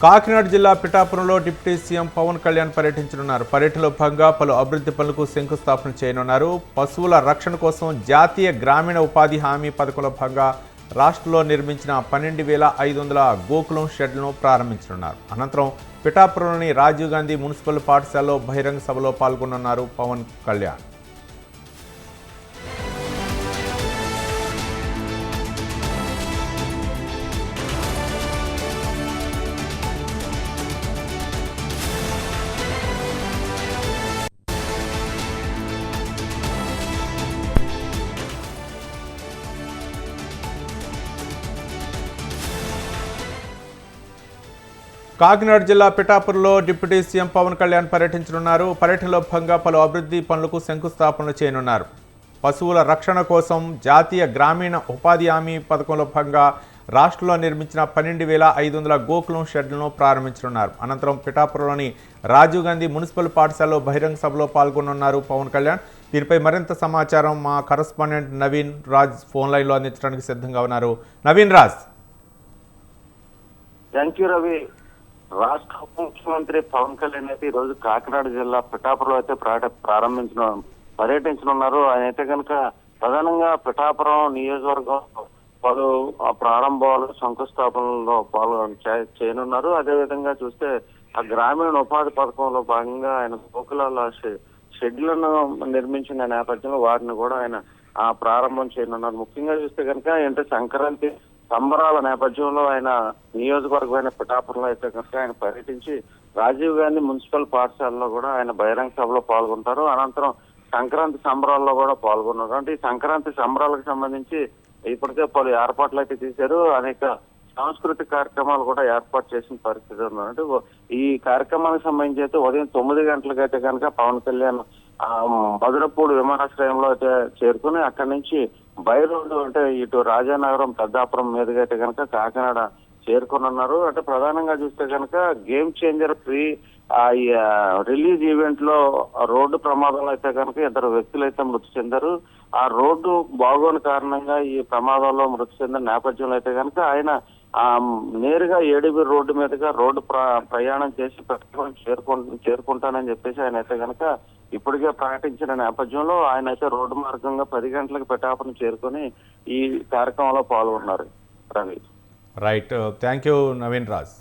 కాకినాడ జిల్లా పిఠాపురంలో deputy CM Pawan Kalyan పర్యటించనున్నారు. పర్యటనలో భాగంగా పలు అభివృద్ధి పనులకు శంకుస్థాపన చేయనున్నారు. పశువుల రక్షణ కోసం జాతీయ గ్రామీణ ఉపాధి హామీ పథకంలో భాగంగా రాష్ట్రంలో నిర్మించిన 12,500 గోకులం షెడ్లను ప్రారంభించనున్నారు. అనంతరం పిఠాపురంలోని రాజీవ్ గాంధీ మున్సిపల్ పాఠశాలలో బహిరంగ సభలో పాల్గొనున్నారు పవన్ కళ్యాణ్. కాకినాడ జిల్లా పిఠాపురంలో డిప్యూటీ సీఎం పవన్ కళ్యాణ్ పర్యటించనున్నారు. పర్యటనలో భాగంగా పలు అభివృద్ధి పనులకు శంకుస్థాపనలు చేయనున్నారు. పశువుల రక్షణ కోసం జాతీయ గ్రామీణ ఉపాధి హామీ పథకంలో భాగంగా రాష్ట్రంలో నిర్మించిన 12,500 గోకులం షెడ్లను ప్రారంభించనున్నారు. అనంతరం పిఠాపురంలోని రాజీవ్ గాంధీ మున్సిపల్ పాఠశాలలో బహిరంగ సభలో పాల్గొనున్నారు పవన్ కళ్యాణ్. దీనిపై మరింత సమాచారం మా కరస్పాండెంట్ నవీన్ రాజ్ ఫోన్ లైన్లో అందించడానికి సిద్ధంగా ఉన్నారు. నవీన్ రాజ్. Thank you Ravi. రాష్ట్ర ఉప ముఖ్యమంత్రి పవన్ కళ్యాణ్ అయితే ఈ రోజు కాకినాడ జిల్లా పిఠాపురం అయితే పర్యటించనున్నారు. ఆయన అయితే కనుక ప్రధానంగా పిఠాపురం నియోజకవర్గం పలు ప్రారంభాలు శంకుస్థాపనలో చేయనున్నారు. అదేవిధంగా చూస్తే ఆ గ్రామీణ ఉపాధి పథకంలో భాగంగా ఆయన గోకులాల షెడ్లను నిర్మించిన నేపథ్యంలో వారిని కూడా ఆయన ప్రారంభం చేయనున్నారు. ముఖ్యంగా చూస్తే కనుక అంటే సంక్రాంతి సంబరాల నేపథ్యంలో ఆయన నియోజకవర్గమైన పిఠాపురంలో అయితే కనుక ఆయన పర్యటించి రాజీవ్ గాంధీ మున్సిపల్ పాఠశాలలో కూడా ఆయన బహిరంగ సభలో పాల్గొంటారు. అనంతరం సంక్రాంతి సంబరాల్లో కూడా పాల్గొన్నారు. అంటే ఈ సంక్రాంతి సంబరాలకు సంబంధించి ఇప్పటికే పలు ఏర్పాట్లు అయితే చేశారు. అనేక సాంస్కృతిక కార్యక్రమాలు కూడా ఏర్పాటు చేసిన పరిస్థితి ఉంది. అంటే ఈ కార్యక్రమానికి సంబంధించి అయితే ఉదయం 9 గంటలకు అయితే కనుక పవన్ కళ్యాణ్ మధురపూడి విమానాశ్రయంలో అయితే చేరుకుని అక్కడి నుంచి బై రోడ్డు అంటే ఇటు రాజానగరం పెద్దాపురం మీదుగా అయితే కనుక కాకినాడ చేరుకున్నారు. అంటే ప్రధానంగా చూస్తే కనుక game changer free release event లో రోడ్డు ప్రమాదంలో అయితే కనుక 2 వ్యక్తులు అయితే మృతి చెందారు. ఆ రోడ్డు బాగోని కారణంగా ఈ ప్రమాదంలో మృతి చెందిన నేపథ్యంలో అయితే కనుక ఆయన నేరుగా ఏడీబీ రోడ్డు మీదుగా రోడ్డు ప్రయాణం చేసి చేరుకుంటానని చెప్పేసి ఆయన అయితే కనుక ఇప్పటికే ప్రకటించిన నేపథ్యంలో ఆయన అయితే రోడ్డు మార్గంగా 10 గంటలకు పిఠాపురం చేరుకొని ఈ కార్యక్రమంలో పాల్గొన్నారు. Ravi. Right, thank you Naveen Raj.